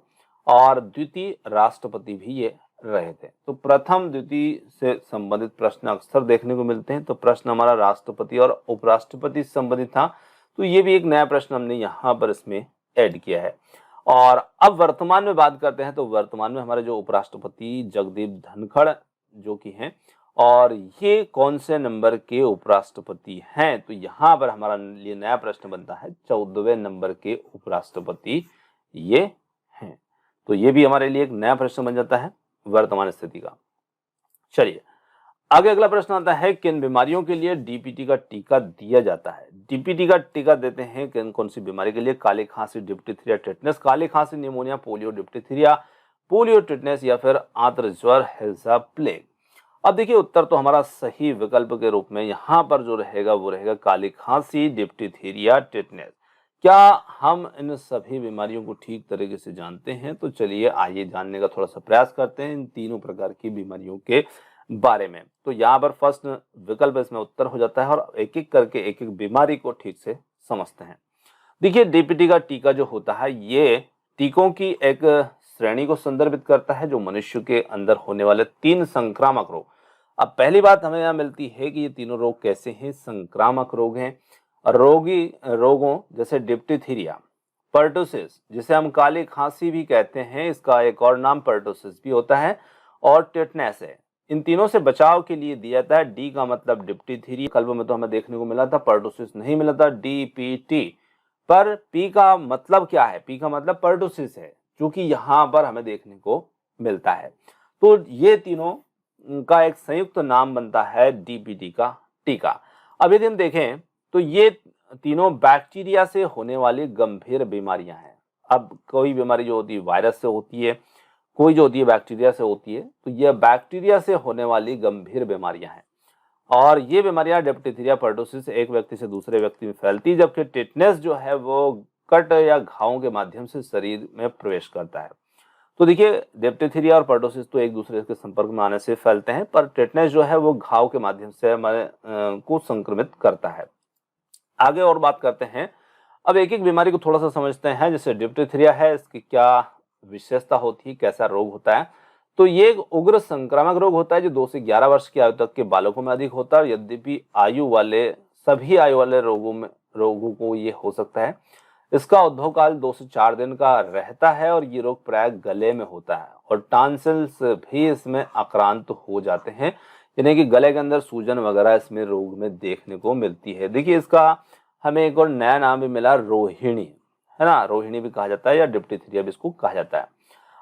और द्वितीय राष्ट्रपति भी ये रहे थे। तो प्रथम द्वितीय से संबंधित प्रश्न अक्सर देखने को मिलते हैं। तो प्रश्न हमारा राष्ट्रपति और उपराष्ट्रपति से संबंधित था, तो ये भी एक नया प्रश्न हमने यहाँ पर इसमें ऐड किया है। और अब वर्तमान में बात करते हैं, तो वर्तमान में हमारे जो उपराष्ट्रपति जगदीप धनखड़ जो कि हैं, और ये कौन से नंबर के उपराष्ट्रपति हैं, तो यहाँ पर हमारा लिए नया प्रश्न बनता है, 14वें नंबर के उपराष्ट्रपति ये हैं। तो ये भी हमारे लिए एक नया प्रश्न बन जाता है वर्तमान स्थिति का। चलिए आगे अगला प्रश्न आता है, किन बीमारियों के लिए डीपीटी का टीका दिया जाता है। डीपीटी का टीका देते हैं किन कौन सी बीमारी के लिए, काली खांसी, डिप्टीथीरिया, टेटनस, काली खांसी, निमोनिया, पोलियो, डिप्टीथीरिया, पोलियो, टेटनस या फिर आंत्र ज्वर, हैजा, प्लेग। अब देखिए उत्तर तो हमारा सही विकल्प के रूप में यहाँ पर जो रहेगा वो रहेगा काली खांसी, डिप्टीथीरिया, टेटनस। क्या हम इन सभी बीमारियों को ठीक तरीके से जानते हैं, तो चलिए आइए जानने का थोड़ा सा प्रयास करते हैं इन तीनों प्रकार की बीमारियों के बारे में। तो यहाँ पर फर्स्ट विकल्प इसमें उत्तर हो जाता है, और एक एक करके एक एक बीमारी को ठीक से समझते हैं। देखिए डीपीटी का टीका जो होता है ये टीकों की एक श्रेणी को संदर्भित करता है जो मनुष्य के अंदर होने वाले 3 संक्रामक रोग। अब पहली बात हमें यहाँ मिलती है कि ये तीनों रोग कैसे हैं, संक्रामक रोग हैं। रोगों जैसे डिप्टीथीरिया, पर्टुसिस जिसे हम काली खांसी भी कहते हैं, इसका एक और नाम पर्टुसिस भी होता है, और टेटनस है। इन तीनों से बचाव के लिए दिया जाता है। डी का मतलब डिप्टीथीरिया, कल्प में तो हमें देखने को मिला था, पर्टुसिस नहीं मिला था, डीपीटी। पर पी का मतलब क्या है, पी का मतलब पर्टुसिस है, क्योंकि यहाँ पर हमें देखने को मिलता है। तो ये तीनों का एक संयुक्त नाम बनता है डीपीटी का टीका। अब यदि हम देखें तो ये तीनों बैक्टीरिया से होने वाली गंभीर बीमारियां हैं। अब कोई बीमारी जो होती है वायरस से होती है, कोई जो होती है बैक्टीरिया से होती है, तो यह बैक्टीरिया से होने वाली गंभीर बीमारियां हैं। और ये बीमारियां डिप्टीथीरिया, पर्टुसिस एक व्यक्ति से दूसरे व्यक्ति में फैलती है, जबकि टेटनस जो है वो कट या घावों के माध्यम से शरीर में प्रवेश करता है। तो देखिए डिप्टीथीरिया और पर्टुसिस तो एक दूसरे के संपर्क में आने से फैलते हैं, पर टेटनस जो है वो घाव के माध्यम से हमारे को संक्रमित करता है। आगे और बात करते हैं, अब एक एक बीमारी को थोड़ा सा समझते हैं। जैसे डिप्टीथीरिया है, इसकी क्या विशेषता होती है, कैसा रोग होता है। तो ये एक उग्र संक्रामक रोग होता है जो 2 से 11 वर्ष की आयु तक के बालकों में अधिक होता है। यद्यपि सभी आयु वाले रोगों को ये हो सकता है। इसका उद्भव काल 2 से 4 दिन का रहता है और ये रोग प्राय गले में होता है और टॉन्सिल्स भी इसमें आक्रांत हो जाते हैं, यानी कि गले के अंदर सूजन वगैरह इसमें रोग में देखने को मिलती है। देखिए इसका हमें एक और नया नाम भी मिला, रोहिणी, है ना, रोहिणी भी कहा जाता है या डिप्टीथिरिया भी इसको कहा जाता है।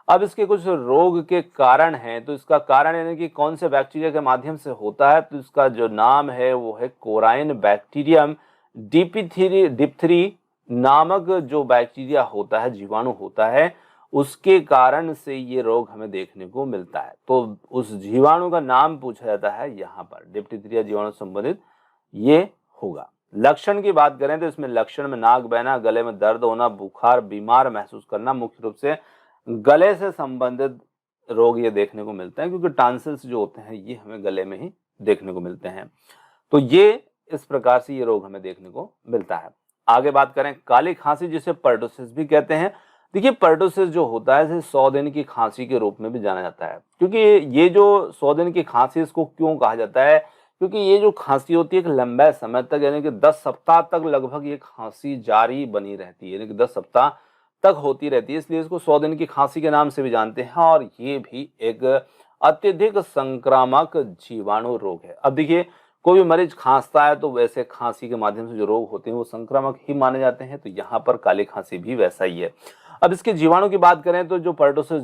अब इसके कुछ रोग के कारण हैं, तो इसका कारण यानी कि कौन से बैक्टीरिया के माध्यम से होता है, तो इसका जो नाम है वो है कोराइन बैक्टीरियम डिप्थरी नामक जो बैक्टीरिया होता है, जीवाणु होता है, उसके कारण से ये रोग हमें देखने को मिलता है। तो उस जीवाणु का नाम पूछा जाता है यहाँ पर, डिप्थीरिया जीवाणु संबंधित ये होगा। लक्षण की बात करें तो इसमें लक्षण में नाक बहना, गले में दर्द होना, बुखार, बीमार महसूस करना, मुख्य रूप से गले से संबंधित रोग ये देखने को मिलते हैं, क्योंकि टॉन्सिल्स जो होते हैं ये हमें गले में ही देखने को मिलते हैं। तो ये इस प्रकार से ये रोग हमें देखने को मिलता है। आगे बात करें काली खांसी, जिसे पर्टुसिस भी कहते हैं। देखिए पर्टुसिस जो होता है इसे 100 दिन की खांसी के रूप में भी जाना जाता है, क्योंकि ये जो 100 दिन की खांसी इसको क्यों कहा जाता है, क्योंकि ये जो खांसी होती है एक लंबे समय तक यानी कि 10 सप्ताह तक लगभग ये खांसी जारी बनी रहती है, यानी कि 10 सप्ताह तक होती रहती है, इसलिए इसको 100 दिन की खांसी के नाम से भी जानते हैं। और ये भी एक अत्यधिक संक्रामक जीवाणु रोग है। अब देखिए कोई भी मरीज खांसता है तो वैसे खांसी के माध्यम से जो रोग होते हैं वो संक्रामक ही माने जाते हैं, तो यहाँ पर काली खांसी भी वैसा ही है। अब इसके जीवाणु की बात करें तो जो पर्टुसिस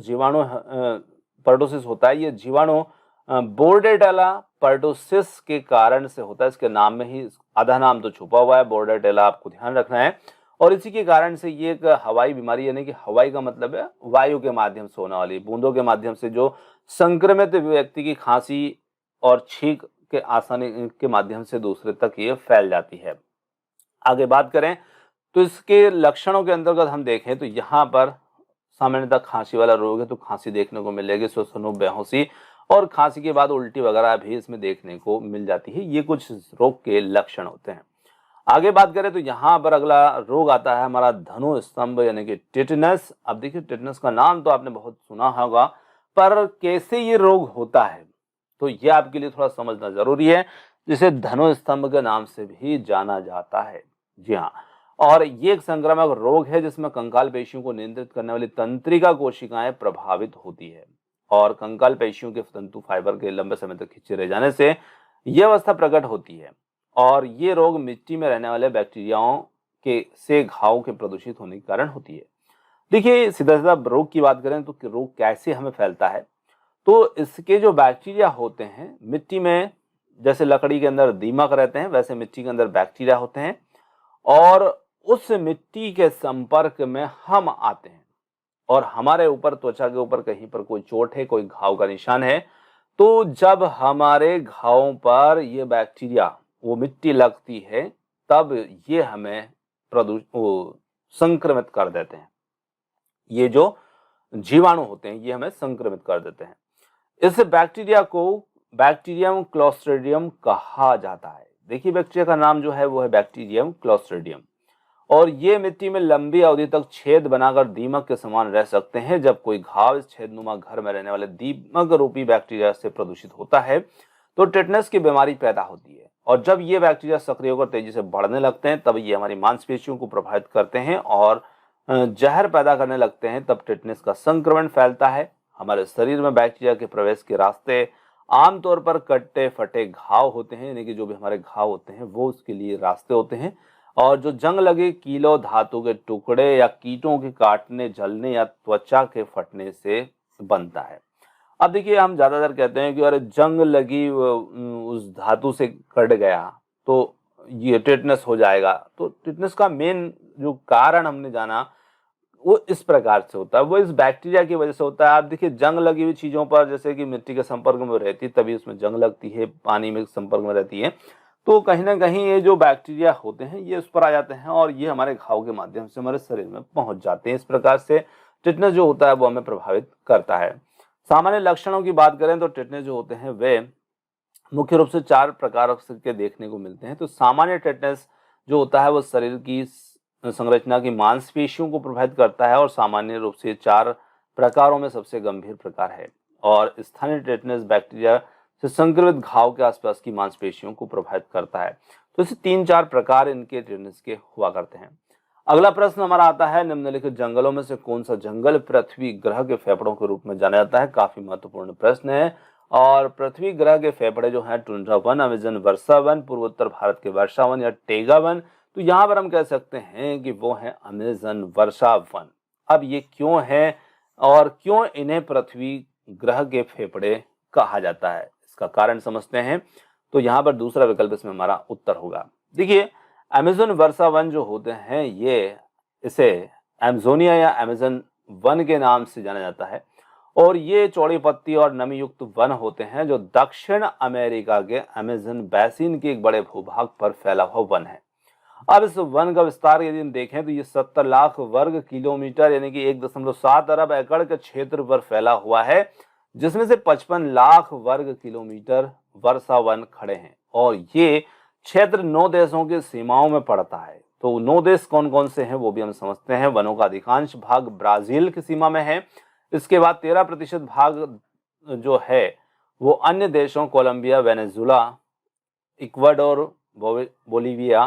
होता है, ये जीवाणु बोर्डेटेला पर्टुसिस के कारण से होता है। इसके नाम में ही आधा नाम तो छुपा हुआ है, बोर्डेटेला, आपको ध्यान रखना है। और इसी के कारण से ये एक हवाई बीमारी, यानी कि हवाई का मतलब है वायु के माध्यम से होने वाली, बूंदों के माध्यम से जो संक्रमित व्यक्ति की खांसी और छींक के आसानी के माध्यम से दूसरे तक ये फैल जाती है। आगे बात करें तो इसके लक्षणों के अंतर्गत हम देखें तो यहाँ पर सामान्यतः खांसी वाला रोग है, तो खांसी देखने को मिलेगी, श्वसनों, बेहोशी और खांसी के बाद उल्टी वगैरह भी इसमें देखने को मिल जाती है। ये कुछ रोग के लक्षण होते हैं। आगे बात करें तो यहाँ पर अगला रोग आता है हमारा धनु स्तंभ यानी कि टिटनस। अब देखिए टिटनस का नाम तो आपने बहुत सुना होगा, पर कैसे ये रोग होता है तो ये आपके लिए थोड़ा समझना जरूरी है, जिसे धनु स्तंभ के नाम से भी जाना जाता है। जी हाँ, और ये एक संक्रामक रोग है जिसमें कंकाल पेशियों को नियंत्रित करने वाली तंत्रिका कोशिकाएं प्रभावित होती है और कंकाल पेशियों के तंतु फाइबर के लंबे समय तक खिंचे रह जाने से यह अवस्था प्रकट होती है। और ये रोग मिट्टी में रहने वाले बैक्टीरियाओं के से घाव के प्रदूषित होने के कारण होती है। देखिए सीधा सीधा रोग की बात करें तो रोग कैसे हमें फैलता है, तो इसके जो बैक्टीरिया होते हैं मिट्टी में, जैसे लकड़ी के अंदर दीमक रहते हैं वैसे मिट्टी के अंदर बैक्टीरिया होते हैं और उस मिट्टी के संपर्क में हम आते हैं और हमारे ऊपर, त्वचा के ऊपर कहीं पर कोई चोट है, कोई घाव का निशान है, तो जब हमारे घावों पर ये बैक्टीरिया वो मिट्टी लगती है तब ये हमें संक्रमित कर देते हैं। ये जो जीवाणु होते हैं ये हमें संक्रमित कर देते हैं। इस बैक्टीरिया को बैक्टीरियम क्लोस्ट्रिडियम कहा जाता है। देखिए बैक्टीरिया का नाम जो है वो है बैक्टीरियम क्लोस्ट्रिडियम और ये मिट्टी में लंबी अवधि तक छेद बनाकर दीमक के समान रह सकते हैं। जब कोई घाव इस छेदनुमा घर में रहने वाले दीमक रूपी बैक्टीरिया से प्रदूषित होता है तो टेटनस की बीमारी पैदा होती है और जब ये बैक्टीरिया सक्रिय होकर तेजी से बढ़ने लगते हैं तब ये हमारी मांसपेशियों को प्रभावित करते हैं और जहर पैदा करने लगते हैं। तब टेटनस का संक्रमण फैलता है। हमारे शरीर में बैक्टीरिया के प्रवेश के रास्ते आमतौर पर कट्टे फटे घाव होते हैं, यानी कि जो भी हमारे घाव होते हैं वो उसके लिए रास्ते होते हैं और जो जंग लगे कीलो धातु के टुकड़े या कीटों के काटने, जलने या त्वचा के फटने से बनता है। अब देखिए हम ज्यादातर कहते हैं कि अरे जंग लगी उस धातु से कट गया तो ये टेटनस हो जाएगा, तो टेटनस का मेन जो कारण हमने जाना वो इस प्रकार से होता है, वो इस बैक्टीरिया की वजह से होता है। आप देखिए जंग लगी हुई चीजों पर, जैसे कि मिट्टी के संपर्क में रहती है तभी उसमें जंग लगती है, पानी में संपर्क में रहती है तो कहीं ना कहीं ये जो बैक्टीरिया होते हैं ये उस पर आ जाते हैं और ये हमारे घाव के माध्यम से हमारे शरीर में पहुंच जाते हैं। इस प्रकार से टिटनस जो होता है वो हमें प्रभावित करता है। सामान्य लक्षणों की बात करें तो टिटनस जो होते हैं वे मुख्य रूप से 4 प्रकार के देखने को मिलते हैं। तो सामान्य टिटनस जो होता है वो शरीर की संरचना की मांसपेशियों को प्रभावित करता है और सामान्य रूप से 4 प्रकारों में सबसे गंभीर प्रकार है और स्थानीय टिटनस बैक्टीरिया से संक्रमित घाव के आसपास की मांसपेशियों को प्रभावित करता है। तो इसे 3-4 प्रकार इनके टिटनस के हुआ करते हैं। अगला प्रश्न हमारा आता है, निम्नलिखित जंगलों में से कौन सा जंगल पृथ्वी ग्रह के फेफड़ों के रूप में जाना जाता है। काफी महत्वपूर्ण प्रश्न है। और पृथ्वी ग्रह के फेफड़े जो हैं, टुंड्रा वन, अमेजन वर्षा वन, पूर्वोत्तर भारत के वर्षा वन या टेगा वन, तो यहाँ पर हम कह सकते हैं कि वो है अमेजन वर्षा वन। अब ये क्यों है और क्यों इन्हें पृथ्वी ग्रह के फेफड़े कहा जाता है, इसका कारण समझते हैं। तो यहाँ पर दूसरा विकल्प इसमें हमारा उत्तर होगा। देखिए, अमेज़न वर्षा वन जो होते हैं, ये इसे एमेजोनिया या अमेज़न वन के नाम से जाना जाता है और ये चौड़ी पत्ती और नमी युक्त वन होते हैं जो दक्षिण अमेरिका के अमेज़न बेसिन के एक बड़े भूभाग पर फैला हुआ वन है। अब इस वन का विस्तार यदि हम देखें तो ये 70 लाख वर्ग किलोमीटर यानी कि 1.7 अरब एकड़ के क्षेत्र पर फैला हुआ है, जिसमें से 55 लाख वर्ग किलोमीटर वर्षा वन खड़े हैं और ये क्षेत्र 9 देशों की सीमाओं में पड़ता है। तो 9 देश कौन कौन से हैं वो भी हम समझते हैं। वनों का अधिकांश भाग ब्राजील की सीमा में है। इसके बाद 13% भाग जो है वो अन्य देशों कोलंबिया, वेनेजुला, इक्वाडोर, बोलिविया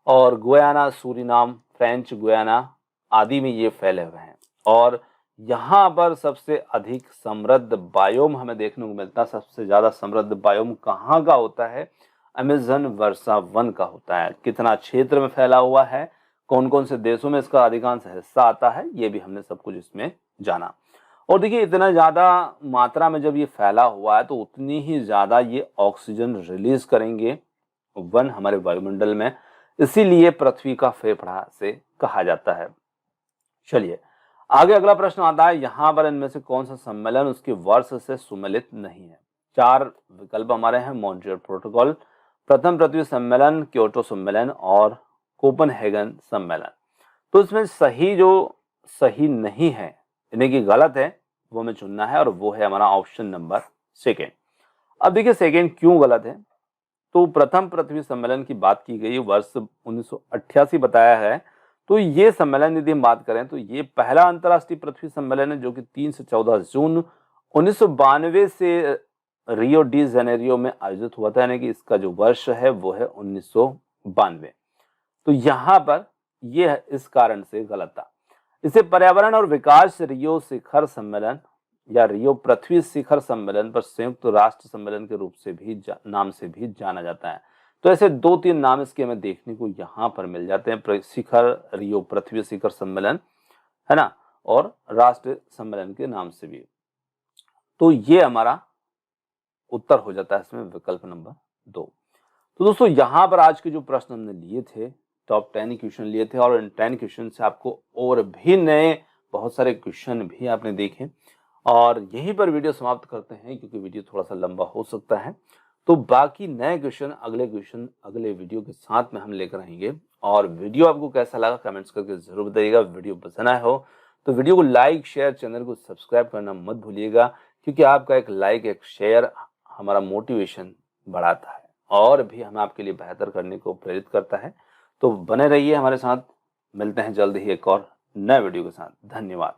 और गुयाना, सूरीनाम, फ्रेंच गुयाना आदि में ये फैले हुए हैं। और यहाँ पर सबसे अधिक समृद्ध बायोम हमें देखने को मिलता है। सबसे ज्यादा समृद्ध बायोम कहाँ का होता है? अमेज़न वर्षा वन का होता है। कितना क्षेत्र में फैला हुआ है, कौन कौन से देशों में इसका अधिकांश हिस्सा आता है, ये भी हमने सब कुछ इसमें जाना। और देखिए, इतना ज्यादा मात्रा में जब ये फैला हुआ है तो उतनी ही ज्यादा ये ऑक्सीजन रिलीज करेंगे वन हमारे वायुमंडल में, इसीलिए पृथ्वी का फेफड़ा से कहा जाता है। चलिए आगे अगला प्रश्न आता है, यहाँ पर इनमें से कौन सा सम्मेलन उसके वर्ष से सुमेलित नहीं है। 4 विकल्प हमारे हैं। मॉन्ट्रियल प्रोटोकॉल, प्रथम पृथ्वी सम्मेलन, क्योटो सम्मेलन और कोपेनहेगन सम्मेलन। तो इसमें सही नहीं है, यानी कि गलत है, वो हमें चुनना है और वो है हमारा ऑप्शन नंबर सेकेंड। अब देखिए सेकेंड क्यों गलत है। तो प्रथम पृथ्वी सम्मेलन की बात की गई, वर्ष 1988 बताया है। तो ये सम्मेलन यदि हम बात करें तो ये पहला अंतर्राष्ट्रीय पृथ्वी सम्मेलन है जो कि 3 से 14 जून 1992 से रियो डी जेनेरियो में आयोजित हुआ था, यानी कि इसका जो वर्ष है वो है 1992। तो यहाँ पर ये इस कारण से गलत था। इसे पर्यावरण और विकास रियो शिखर सम्मेलन या रियो पृथ्वी शिखर सम्मेलन पर संयुक्त राष्ट्र सम्मेलन के रूप से भी नाम से भी जाना जाता है। तो ऐसे 2-3 नाम इसके हमें देखने को यहाँ पर मिल जाते हैं, शिखर, रियो पृथ्वी शिखर सम्मेलन, है ना, और राष्ट्र सम्मेलन के नाम से भी। तो ये हमारा उत्तर हो जाता है इसमें विकल्प नंबर 2। तो दोस्तों यहाँ पर आज के जो प्रश्न हमने लिए थे, टॉप 10 क्वेश्चन लिए थे और इन 10 क्वेश्चन से आपको और भी नए बहुत सारे क्वेश्चन भी आपने देखे। और यहीं पर वीडियो समाप्त करते हैं क्योंकि वीडियो थोड़ा सा लंबा हो सकता है। तो बाकी नए क्वेश्चन अगले वीडियो के साथ में हम लेकर आएंगे। और वीडियो आपको कैसा लगा कमेंट्स करके जरूर बताइएगा। वीडियो पसंद आया हो तो वीडियो को लाइक, शेयर, चैनल को सब्सक्राइब करना मत भूलिएगा, क्योंकि आपका एक लाइक, एक शेयर हमारा मोटिवेशन बढ़ाता है और भी हमें आपके लिए बेहतर करने को प्रेरित करता है। तो बने रहिए हमारे साथ। मिलते हैं जल्द ही एक और नए वीडियो के साथ। धन्यवाद।